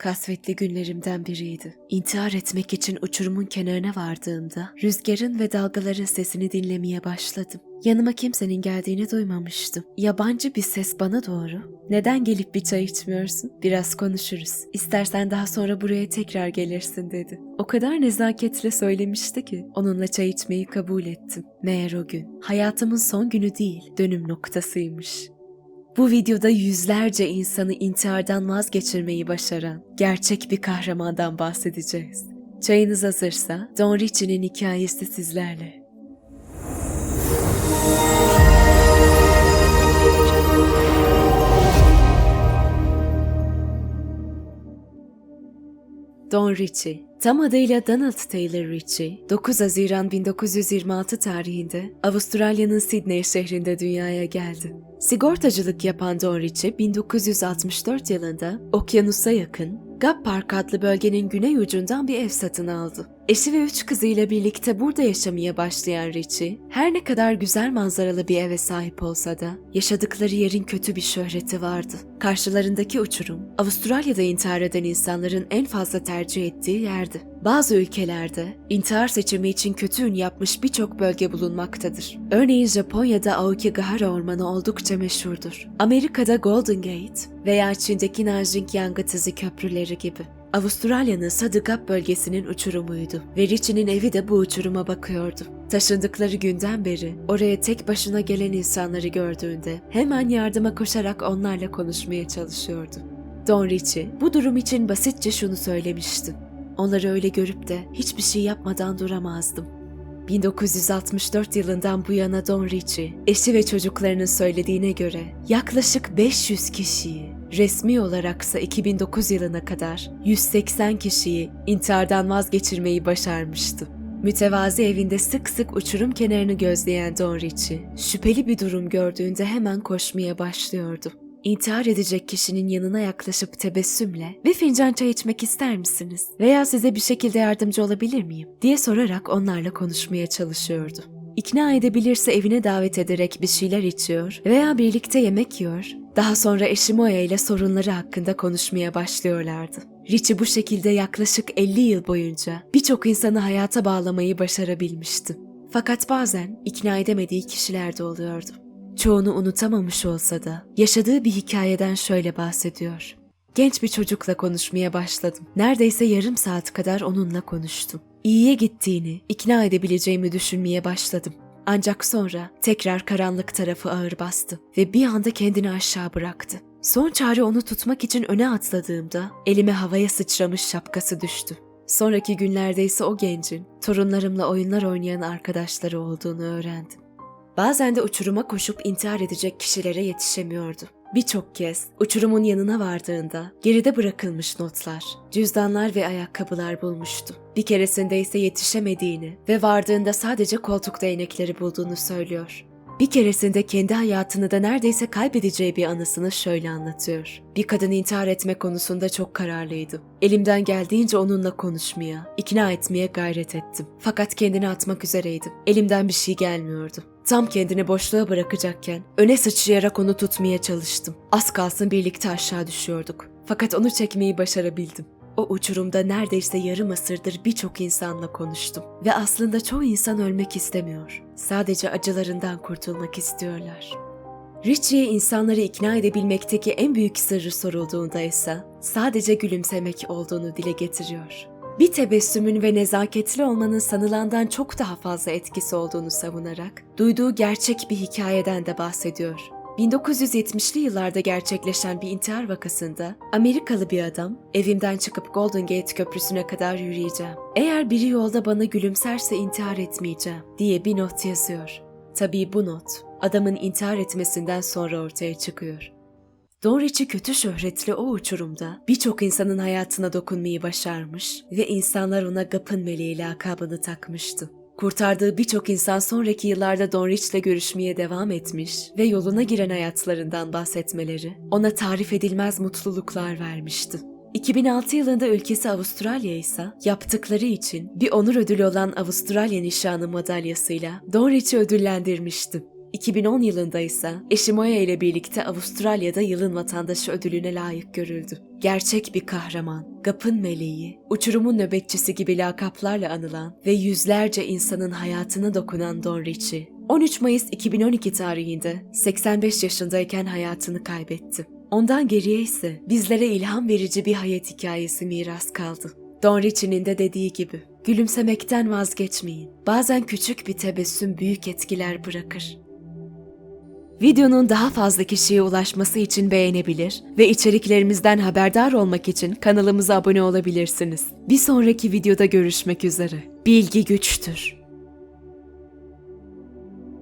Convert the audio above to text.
Kasvetli günlerimden biriydi. İntihar etmek için uçurumun kenarına vardığımda rüzgarın ve dalgaların sesini dinlemeye başladım. Yanıma kimsenin geldiğini duymamıştım. Yabancı bir ses bana doğru, "Neden gelip bir çay içmiyorsun? Biraz konuşuruz. İstersen daha sonra buraya tekrar gelirsin," dedi. O kadar nezaketle söylemişti ki onunla çay içmeyi kabul ettim. Meğer o gün hayatımın son günü değil, dönüm noktasıymış. Bu videoda yüzlerce insanı intihardan vazgeçirmeyi başaran gerçek bir kahramandan bahsedeceğiz. Çayınız hazırsa Don Ritchie'nin hikayesi sizlerle. Don Ritchie, tam adıyla Donald Taylor Ritchie, 9 Haziran 1926 tarihinde Avustralya'nın Sydney şehrinde dünyaya geldi. Sigortacılık yapan Don Ritchie, 1964 yılında okyanusa yakın Gap Park adlı bölgenin güney ucundan bir ev satın aldı. Eşi ve 3 kızıyla birlikte burada yaşamaya başlayan Ritchie, her ne kadar güzel manzaralı bir eve sahip olsa da yaşadıkları yerin kötü bir şöhreti vardı. Karşılarındaki uçurum, Avustralya'da intihar eden insanların en fazla tercih ettiği yerdi. Bazı ülkelerde intihar seçimi için kötü ün yapmış birçok bölge bulunmaktadır. Örneğin Japonya'da Aokigahara Ormanı oldukça meşhurdur. Amerika'da Golden Gate veya Çin'deki Nanjing Yangatızı köprüleri gibi. Avustralya'nın Sadıgap bölgesinin uçurumuydu ve Ritchie'nin evi de bu uçuruma bakıyordu. Taşındıkları günden beri oraya tek başına gelen insanları gördüğünde hemen yardıma koşarak onlarla konuşmaya çalışıyordu. Don Ritchie bu durum için basitçe şunu söylemişti: "Onları öyle görüp de hiçbir şey yapmadan duramazdım." 1964 yılından bu yana Don Ritchie, eşi ve çocuklarının söylediğine göre yaklaşık 500 kişiyi, resmi olaraksa 2009 yılına kadar 180 kişiyi intihardan vazgeçirmeyi başarmıştı. Mütevazi evinde sık sık uçurum kenarını gözleyen Don Ritchie, şüpheli bir durum gördüğünde hemen koşmaya başlıyordu. İntihar edecek kişinin yanına yaklaşıp tebessümle "Bir fincan çay içmek ister misiniz? Veya size bir şekilde yardımcı olabilir miyim?" diye sorarak onlarla konuşmaya çalışıyordu. İkna edebilirse evine davet ederek bir şeyler içiyor veya birlikte yemek yiyor. Daha sonra eşi Moya ile sorunları hakkında konuşmaya başlıyorlardı. Ritchie bu şekilde yaklaşık 50 yıl boyunca birçok insanı hayata bağlamayı başarabilmişti. Fakat bazen ikna edemediği kişiler de oluyordu. Çoğunu unutamamış olsa da yaşadığı bir hikayeden şöyle bahsediyor: "Genç bir çocukla konuşmaya başladım. Neredeyse yarım saat kadar onunla konuştum. İyiye gittiğini, ikna edebileceğimi düşünmeye başladım. Ancak sonra tekrar karanlık tarafı ağır bastı ve bir anda kendini aşağı bıraktı. Son çare onu tutmak için öne atladığımda elime havaya sıçramış şapkası düştü. Sonraki günlerde ise o gencin torunlarımla oyunlar oynayan arkadaşları olduğunu öğrendim." Bazen de uçuruma koşup intihar edecek kişilere yetişemiyordu. Birçok kez uçurumun yanına vardığında geride bırakılmış notlar, cüzdanlar ve ayakkabılar bulmuştu. Bir keresinde ise yetişemediğini ve vardığında sadece koltuk değnekleri bulduğunu söylüyor. Bir keresinde kendi hayatını da neredeyse kaybedeceği bir anısını şöyle anlatıyor: "Bir kadın intihar etme konusunda çok kararlıydı. Elimden geldiğince onunla konuşmaya, ikna etmeye gayret ettim. Fakat kendini atmak üzereydim. Elimden bir şey gelmiyordu. Tam kendini boşluğa bırakacakken öne sıçrayarak onu tutmaya çalıştım. Az kalsın birlikte aşağı düşüyorduk. Fakat onu çekmeyi başarabildim. O uçurumda neredeyse yarım asırdır birçok insanla konuştum ve aslında çoğu insan ölmek istemiyor. Sadece acılarından kurtulmak istiyorlar." Ritchie'ye insanları ikna edebilmekteki en büyük sırrı sorulduğunda ise sadece gülümsemek olduğunu dile getiriyor. Bir tebessümün ve nezaketli olmanın sanılandan çok daha fazla etkisi olduğunu savunarak duyduğu gerçek bir hikayeden de bahsediyor. 1970'li yıllarda gerçekleşen bir intihar vakasında Amerikalı bir adam, "Evimden çıkıp Golden Gate Köprüsü'ne kadar yürüyeceğim. Eğer biri yolda bana gülümserse intihar etmeyeceğim," diye bir not yazıyor. Tabii bu not adamın intihar etmesinden sonra ortaya çıkıyor. Don Ritchie kötü şöhretli o uçurumda birçok insanın hayatına dokunmayı başarmış ve insanlar ona Gap'ın meleği lakabını takmıştı. Kurtardığı birçok insan sonraki yıllarda Don Ritchie'le görüşmeye devam etmiş ve yoluna giren hayatlarından bahsetmeleri ona tarif edilmez mutluluklar vermişti. 2006 yılında ülkesi Avustralya ise yaptıkları için bir onur ödülü olan Avustralya Nişanı madalyasıyla Don Ritchie ödüllendirmişti. 2010 yılında ise eşi Moya ile birlikte Avustralya'da yılın vatandaşı ödülüne layık görüldü. Gerçek bir kahraman, Gap'ın meleği, uçurumun nöbetçisi gibi lakaplarla anılan ve yüzlerce insanın hayatına dokunan Don Ritchie, 13 Mayıs 2012 tarihinde 85 yaşındayken hayatını kaybetti. Ondan geriye ise bizlere ilham verici bir hayat hikayesi miras kaldı. Don Ritchie'nin de dediği gibi, gülümsemekten vazgeçmeyin. Bazen küçük bir tebessüm büyük etkiler bırakır. Videonun daha fazla kişiye ulaşması için beğenebilir ve içeriklerimizden haberdar olmak için kanalımıza abone olabilirsiniz. Bir sonraki videoda görüşmek üzere. Bilgi güçtür.